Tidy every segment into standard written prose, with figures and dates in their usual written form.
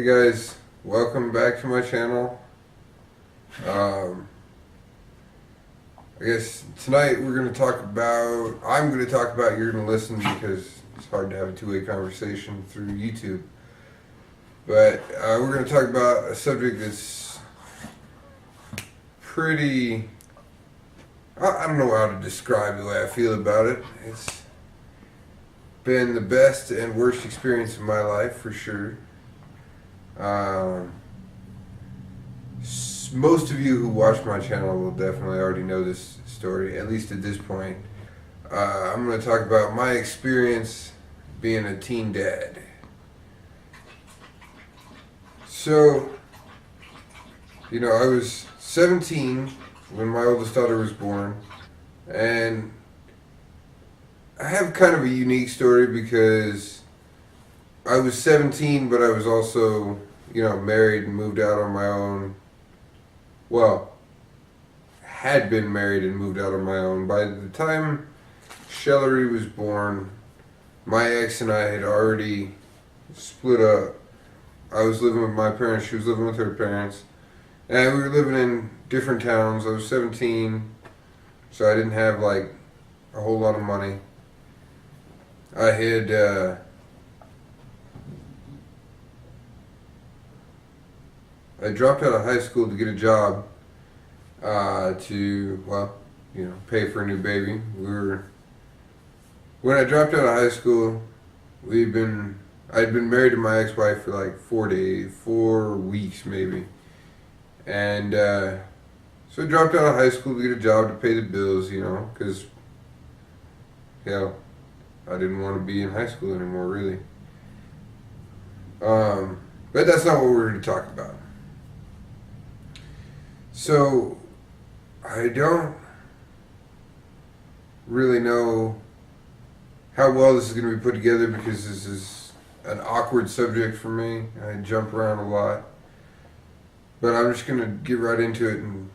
Hey guys, welcome back to my channel. I guess tonight I'm going to talk about, you're going to listen because it's hard to have a two-way conversation through YouTube. But we're going to talk about a subject that's pretty, I don't know how to describe the way I feel about it. It's been the best and worst experience of my life for sure. Most of you who watch my channel will definitely already know this story, at least at this point. I'm going to talk about my experience being a teen dad. So, I was 17 when my oldest daughter was born, and I have kind of a unique story because I was 17, but I was also, married and moved out on my own. Well, had been married and moved out on my own. By the time Shellery was born, my ex and I had already split up. I was living with my parents, she was living with her parents, and we were living in different towns. I was 17, so I didn't have like a whole lot of money. I had I dropped out of high school to get a job to pay for a new baby. When I dropped out of high school, I'd been married to my ex-wife for like 4 weeks maybe. And so I dropped out of high school to get a job to pay the bills, because I didn't want to be in high school anymore, really. But that's not what we're here to talk about. So, I don't really know how well this is going to be put together because this is an awkward subject for me. I jump around a lot. But I'm just going to get right into it and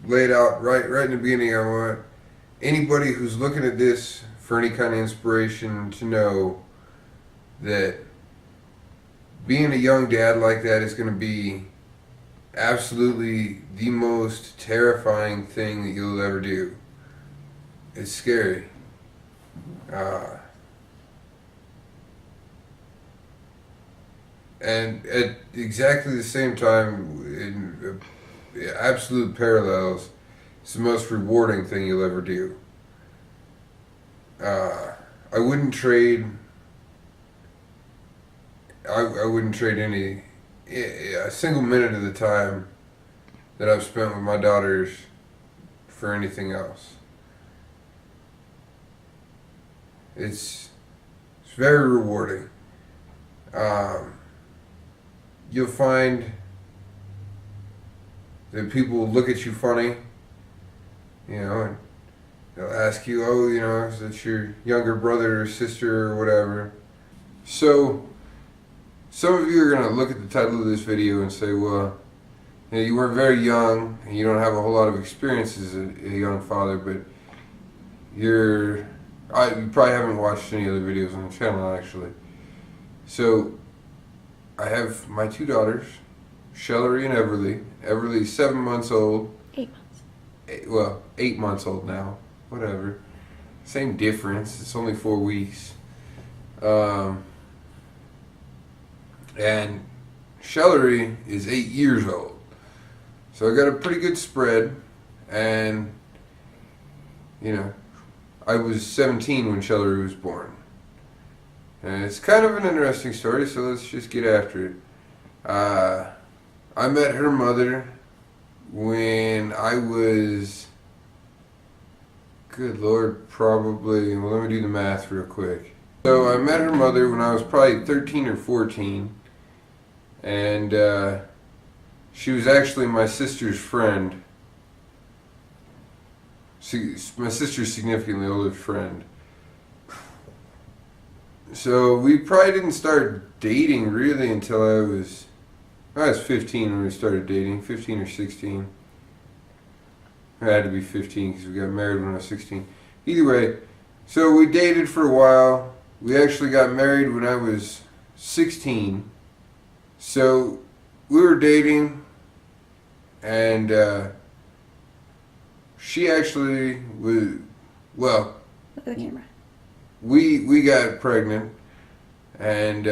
lay it out right in the beginning. I want anybody who's looking at this for any kind of inspiration to know that being a young dad like that is going to be absolutely the most terrifying thing that you'll ever do. It's scary. And at exactly the same time, in absolute parallels, it's the most rewarding thing you'll ever do. I wouldn't trade a single minute of the time that I've spent with my daughters for anything else. It's very rewarding. You'll find that people will look at you funny, and they'll ask you, is that your younger brother or sister or whatever. So, some of you are going to look at the title of this video and say, well, you weren't very young and you don't have a whole lot of experience as a young father, but you probably haven't watched any other videos on the channel, actually. So, I have my two daughters, Shellery and Everly. Everly's 7 months old. 8 months. 8 months old now. Whatever. Same difference. It's only 4 weeks. And Shellery is 8 years old. So I got a pretty good spread. And, I was 17 when Shellery was born. And it's kind of an interesting story, so let's just get after it. I met her mother when I was, good Lord, probably, well, let me do the math real quick. So I met her mother when I was probably 13 or 14, and she was actually my sister's friend. My sister's significantly older friend. So we probably didn't start dating really until I was 15 when we started dating, 15 or 16. I had to be 15 because we got married when I was 16. Either way, so we dated for a while. We actually got married when I was 16. So we were dating, and she actually was, well, Look at the camera. we got pregnant, and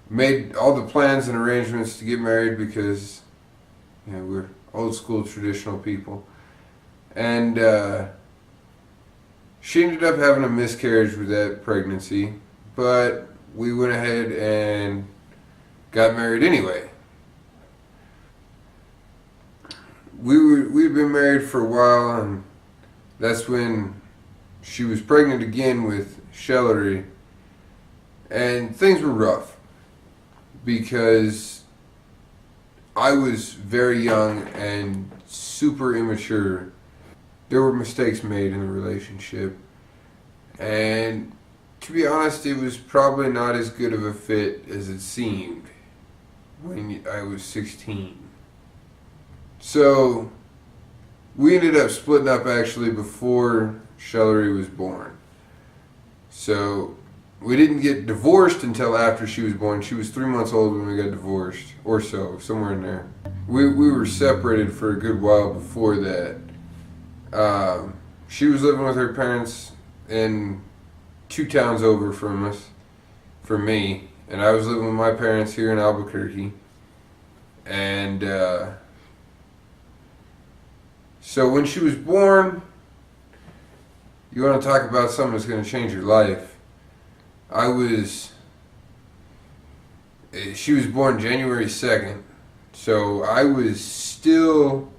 made all the plans and arrangements to get married because, you know, we're old school traditional people. And she ended up having a miscarriage with that pregnancy, but we went ahead and got married anyway. We'd been married for a while, and that's when she was pregnant again with Shellery, and things were rough because I was very young and super immature. There were mistakes made in the relationship, and to be honest, it was probably not as good of a fit as it seemed when I was 16. So we ended up splitting up actually before Shellery was born. So we didn't get divorced until after she was born. She was 3 months old when we got divorced, or so, somewhere in there. We were separated for a good while before that. She was living with her parents in 2 towns over from us, from me, and I was living with my parents here in Albuquerque. And so when she was born, you want to talk about something that's going to change your life. She was born January 2nd, so I was still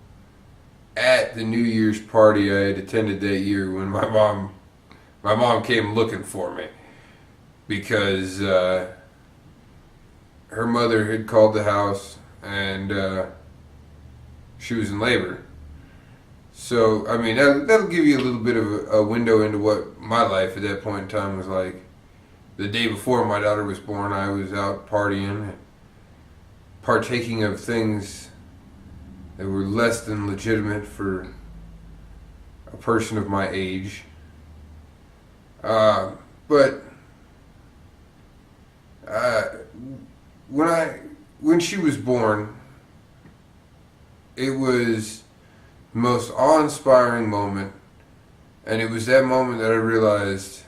at the New Year's party I had attended that year when my mom came looking for me because her mother had called the house and she was in labor. So, I mean, that'll give you a little bit of a window into what my life at that point in time was like. The day before my daughter was born, I was out partying, partaking of things that were less than legitimate for a person of my age. But when she was born, it was the most awe-inspiring moment, and it was that moment that I realized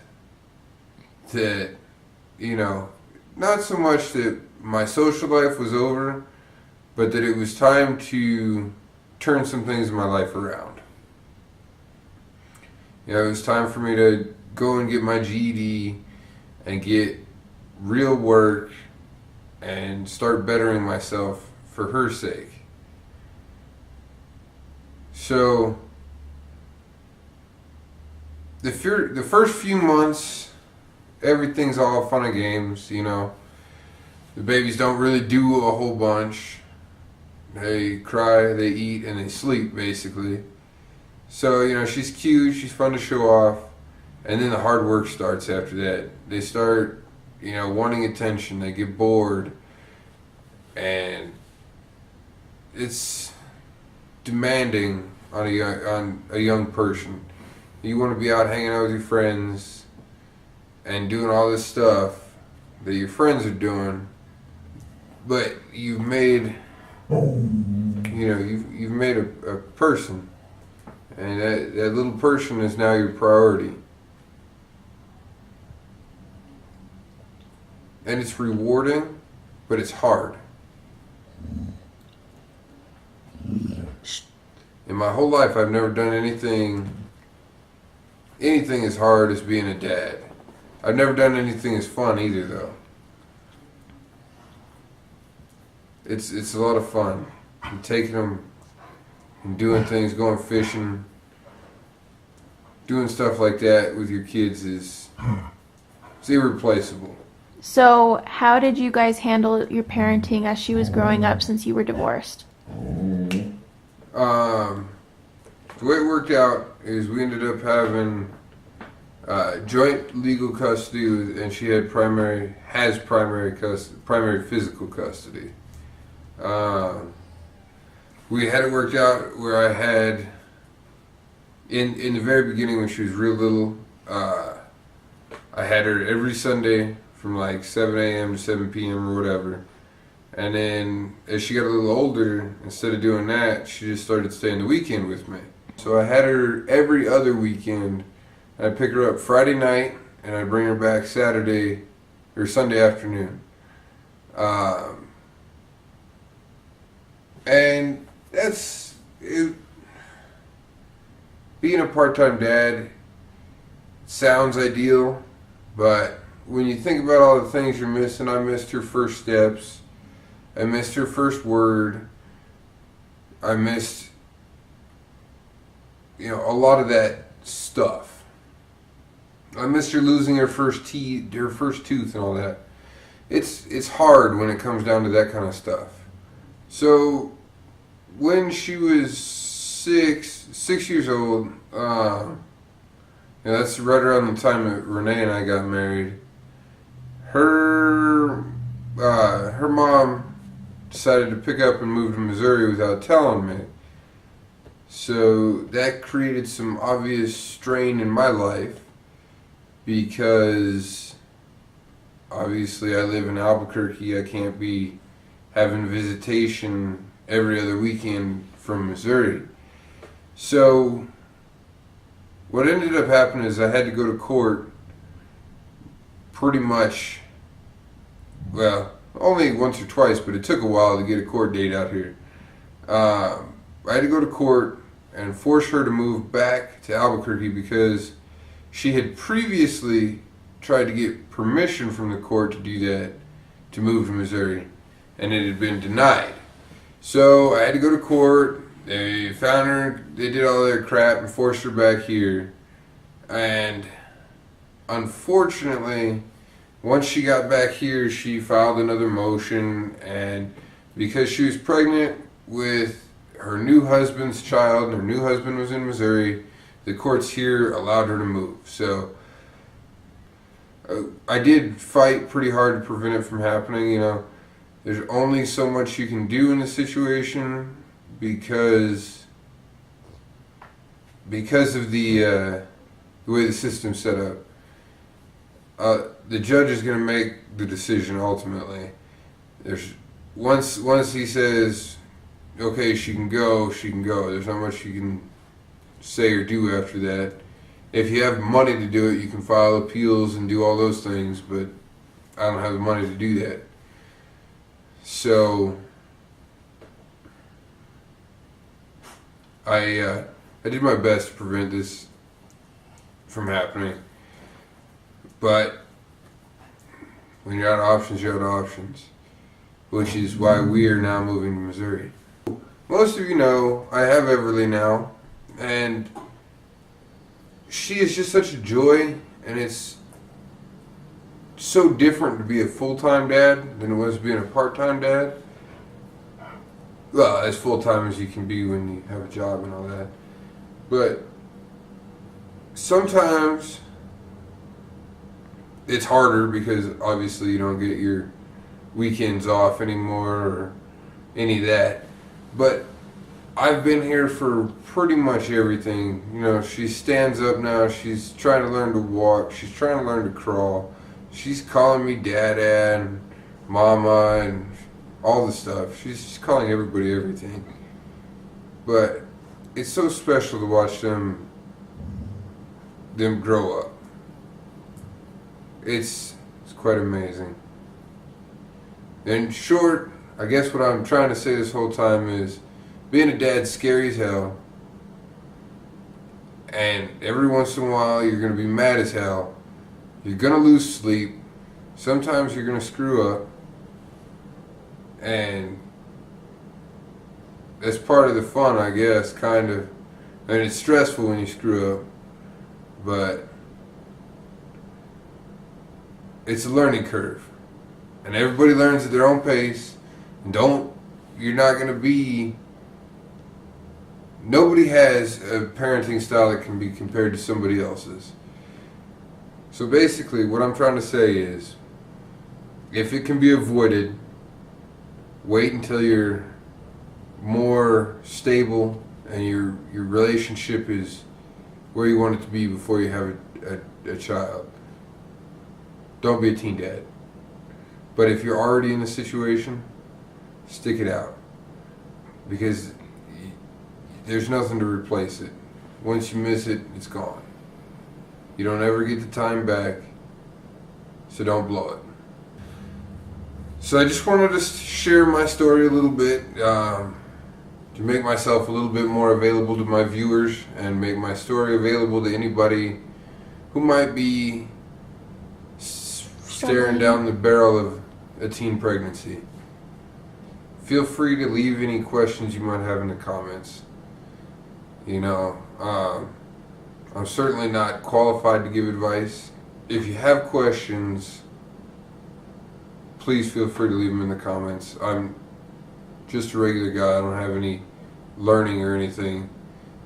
that, you know, not so much that my social life was over, but that it was time to turn some things in my life around. You know, it was time for me to go and get my GED and get real work and start bettering myself for her sake. So the first few months, everything's all fun and games, you know. The babies don't really do a whole bunch. They cry, they eat, and they sleep, basically. So, you know, she's cute, she's fun to show off. And then the hard work starts after that. They start, you know, wanting attention. They get bored. And it's demanding on a young person. You want to be out hanging out with your friends and doing all this stuff that your friends are doing, but you've made, you know, you've made a person, and that little person is now your priority. And it's rewarding, but it's hard. In my whole life, I've never done anything as hard as being a dad. I've never done anything as fun either, though. It's a lot of fun. And taking them and doing things, going fishing, doing stuff like that with your kids is irreplaceable. So, how did you guys handle your parenting as she was growing up since you were divorced? The way it worked out is we ended up having joint legal custody, and she had primary physical custody. We had it worked out where I had, in the very beginning when she was real little, I had her every Sunday from like 7 a.m. to 7 p.m. or whatever. And then as she got a little older, instead of doing that, she just started staying the weekend with me. So I had her every other weekend. I'd pick her up Friday night and I'd bring her back Saturday or Sunday afternoon. And that's it. Being a part-time dad sounds ideal, but when you think about all the things you're missing, I missed her first steps. I missed her first word. I missed, a lot of that stuff. I missed her losing her first tooth and all that. It's hard when it comes down to that kind of stuff. So when she was six years old, that's right around the time that Renee and I got married. Her mom decided to pick up and move to Missouri without telling me. So that created some obvious strain in my life because obviously I live in Albuquerque. I can't be having visitation every other weekend from Missouri. So what ended up happening is I had to go to court pretty much, well, only once or twice, but it took a while to get a court date out here. I had to go to court and force her to move back to Albuquerque because she had previously tried to get permission from the court to do that, to move to Missouri, and it had been denied. So I had to go to court. They found her, they did all their crap and forced her back here. And unfortunately, once she got back here, she filed another motion, and because she was pregnant with her new husband's child, and her new husband was in Missouri, the courts here allowed her to move. So I did fight pretty hard to prevent it from happening. There's only so much you can do in the situation because of the way the system's set up. The judge is going to make the decision ultimately. Once he says, okay, she can go, she can go. There's not much you can say or do after that. If you have money to do it, you can file appeals and do all those things, but I don't have the money to do that. So I did my best to prevent this from happening. But when you're out of options, you're out of options. Which is why we are now moving to Missouri. Most of you know I have Everly now, and she is just such a joy, and it's so different to be a full-time dad than it was being a part-time dad. Well, as full-time as you can be when you have a job and all that. But sometimes it's harder because obviously you don't get your weekends off anymore or any of that. But I've been here for pretty much everything. She stands up now. She's trying to learn to walk. She's trying to learn to crawl. She's calling me Dada and Mama and all the stuff. She's calling everybody everything. But it's so special to watch them grow up. It's quite amazing. In short, I guess what I'm trying to say this whole time is being a dad's scary as hell. And every once in a while you're going to be mad as hell. You're going to lose sleep. Sometimes you're going to screw up. And that's part of the fun, I guess, kind of. And it's stressful when you screw up. But it's a learning curve. And everybody learns at their own pace. And you're not going to be, nobody has a parenting style that can be compared to somebody else's. So basically what I'm trying to say is, if it can be avoided, wait until you're more stable and your relationship is where you want it to be before you have a child. Don't be a teen dad. But if you're already in the situation, stick it out. Because there's nothing to replace it. Once you miss it, it's gone. You don't ever get the time back, so don't blow it. So I just wanted to share my story a little bit, to make myself a little bit more available to my viewers and make my story available to anybody who might be staring down the barrel of a teen pregnancy. Feel free to leave any questions you might have in the comments. You know, I'm certainly not qualified to give advice. If you have questions, please feel free to leave them in the comments. I'm just a regular guy. I don't have any learning or anything.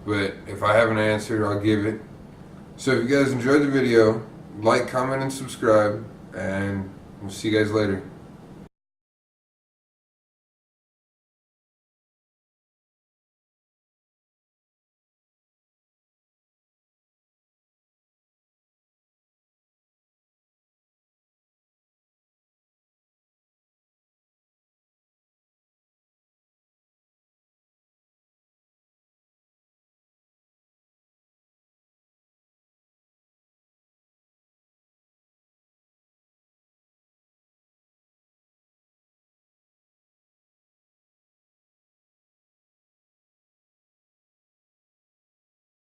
But if I have an answer, I'll give it. So if you guys enjoyed the video, like, comment, and subscribe. And we'll see you guys later.